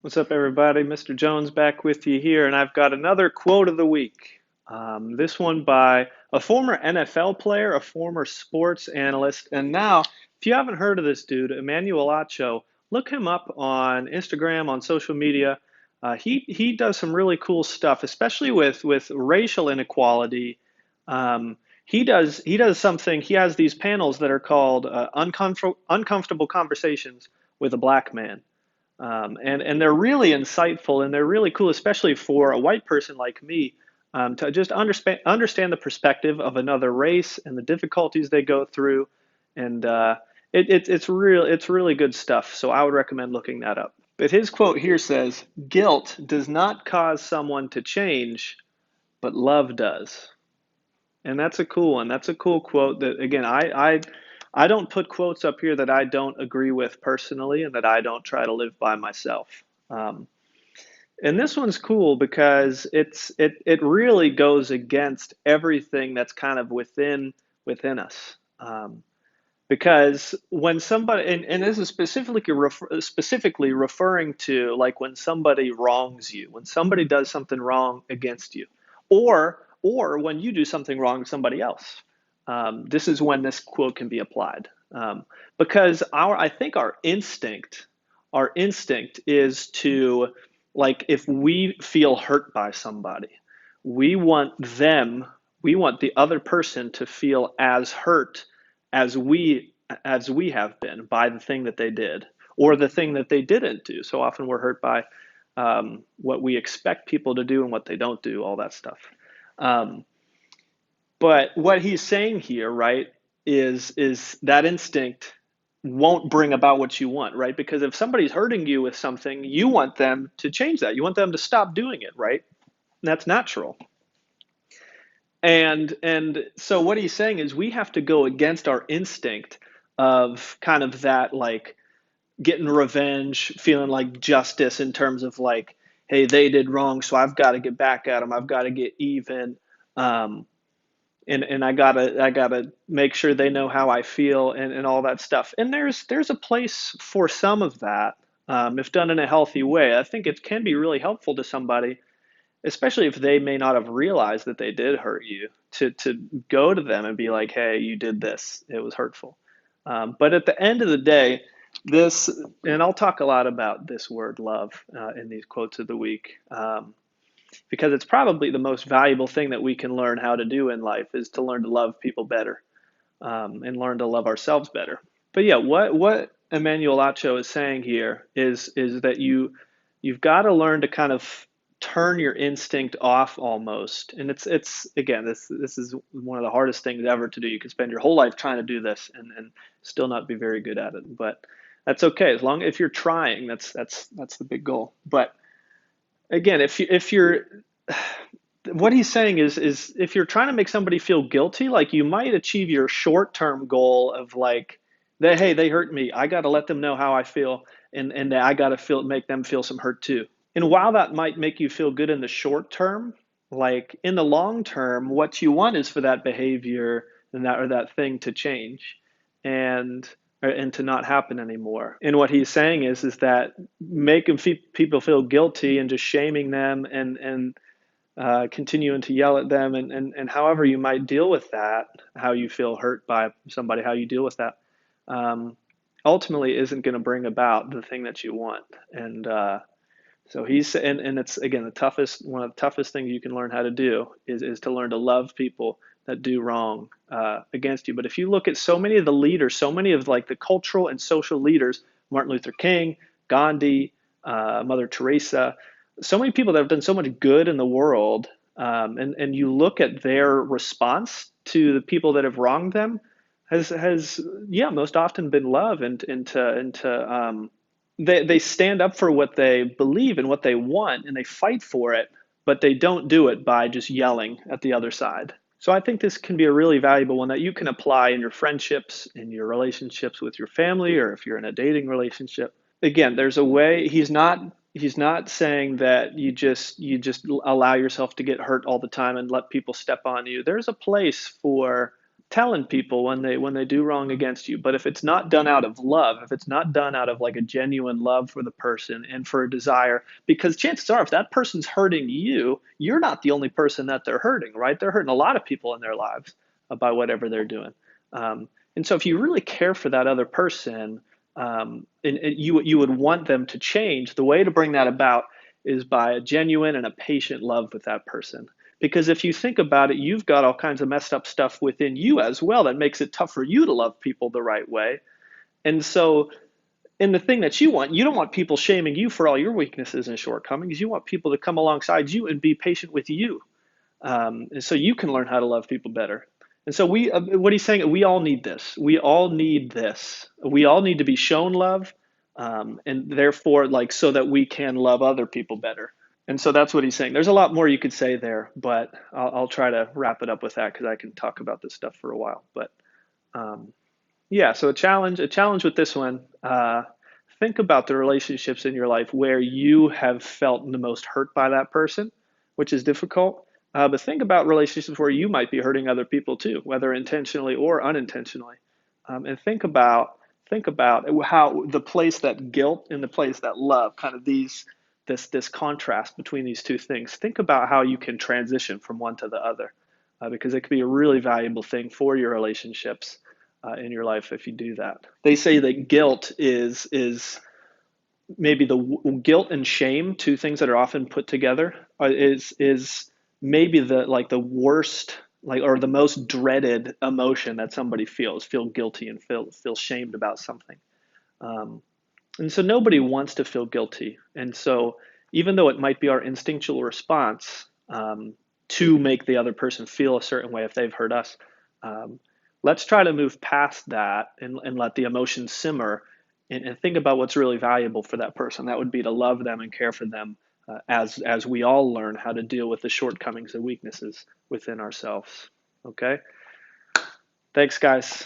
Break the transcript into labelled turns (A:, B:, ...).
A: What's up, everybody? Mr. Jones back with you here, and I've got another quote of the week. This one by a former NFL player, a former sports analyst, and now, if you haven't heard of this dude, Emmanuel Acho, look him up on Instagram, on social media. He does some really cool stuff, especially with racial inequality. He does something. He has these panels that are called uncomfortable conversations with a black man. And they're really insightful and they're really cool, especially for a white person like me, to just understand the perspective of another race and the difficulties they go through. And it's really good stuff. So I would recommend looking that up. But his quote here says, "Guilt does not cause someone to change, but love does." And that's a cool one. That's a cool quote that, again, I don't put quotes up here that I don't agree with personally and that I don't try to live by myself. Um, and this one's cool because it really goes against everything that's kind of within us. Because when somebody, and this is specifically referring to like when somebody wrongs you, when somebody does something wrong against you, or when you do something wrong to somebody else. This is when this quote can be applied. Because I think our instinct is to, like, if we feel hurt by somebody, we want them, we want the other person to feel as hurt as we have been by the thing that they did or the thing that they didn't do. So often we're hurt by what we expect people to do and what they don't do, all that stuff. Um, but what he's saying here, right, is that instinct won't bring about what you want, right? Because if somebody's hurting you with something, you want them to change that. You want them to stop doing it, right? And that's natural. And so what he's saying is we have to go against our instinct of kind of that, like, getting revenge, feeling like justice in terms of like, hey, they did wrong, so I've got to get back at them. I've got to get even. Um, and I gotta make sure they know how I feel and all that stuff. And there's a place for some of that, if done in a healthy way. I think it can be really helpful to somebody, especially if they may not have realized that they did hurt you, to go to them and be like, hey, you did this. It was hurtful. But at the end of the day, this, and I'll talk a lot about this word love in these quotes of the week, because it's probably the most valuable thing that we can learn how to do in life is to learn to love people better, and learn to love ourselves better. But yeah, what Emmanuel Acho is saying here is that you've got to learn to kind of turn your instinct off almost. And it's again, this is one of the hardest things ever to do. You can spend your whole life trying to do this and still not be very good at it. But that's okay, as long if you're trying. That's the big goal. But again, if you're what he's saying is if you're trying to make somebody feel guilty, like, you might achieve your short-term goal of like, they, hey, they hurt me. I got to let them know how I feel, and I got to feel make them feel some hurt too. And while that might make you feel good in the short term, like, in the long term, what you want is for that behavior and that, or that thing, to change and and to not happen anymore. And what he's saying is that making people feel guilty and just shaming them and continuing to yell at them, and however you might deal with that, how you feel hurt by somebody, how you deal with that, um, ultimately isn't going to bring about the thing that you want. And so and it's, again, the toughest, one of the toughest things you can learn how to do is to learn to love people that do wrong against you. But if you look at so many of the leaders, so many of, like, the cultural and social leaders, Martin Luther King, Gandhi, Mother Teresa, so many people that have done so much good in the world, and you look at their response to the people that have wronged them, has yeah, most often been love, and they stand up for what they believe and what they want, and they fight for it, but they don't do it by just yelling at the other side. So I think this can be a really valuable one that you can apply in your friendships, in your relationships with your family, or if you're in a dating relationship. Again, there's a way. He's not saying that you just allow yourself to get hurt all the time and let people step on you. There's a place for telling people when they do wrong against you. But if it's not done out of love, if it's not done out of like a genuine love for the person and for a desire, because chances are if that person's hurting you, you're not the only person that they're hurting, right? They're hurting a lot of people in their lives by whatever they're doing. And so if you really care for that other person, and you would want them to change, the way to bring that about is by a genuine and a patient love with that person. Because if you think about it, you've got all kinds of messed up stuff within you as well that makes it tough for you to love people the right way. And so, in the thing that you don't want people shaming you for all your weaknesses and shortcomings. You want people to come alongside you and be patient with you, and so you can learn how to love people better. And so what he's saying, we all need this. We all need this. We all need to be shown love, and therefore, like, so that we can love other people better. And so that's what he's saying. There's a lot more you could say there, but I'll try to wrap it up with that because I can talk about this stuff for a while. But um, yeah, so a challenge with this one. Think about the relationships in your life where you have felt the most hurt by that person, which is difficult. But think about relationships where you might be hurting other people too, whether intentionally or unintentionally. And think about how the place that guilt and the place that love, kind of this contrast between these two things. Think about how you can transition from one to the other, because it could be a really valuable thing for your relationships in your life if you do that. They say that guilt is maybe guilt and shame, two things that are often put together, is maybe the worst, like, or the most dreaded emotion that somebody feels. Feel guilty and feel shamed about something. Um, and so nobody wants to feel guilty. And so even though it might be our instinctual response to make the other person feel a certain way if they've hurt us, um, let's try to move past that and let the emotions simmer and think about what's really valuable for that person. That would be to love them and care for them as we all learn how to deal with the shortcomings and weaknesses within ourselves. Okay? Thanks, guys.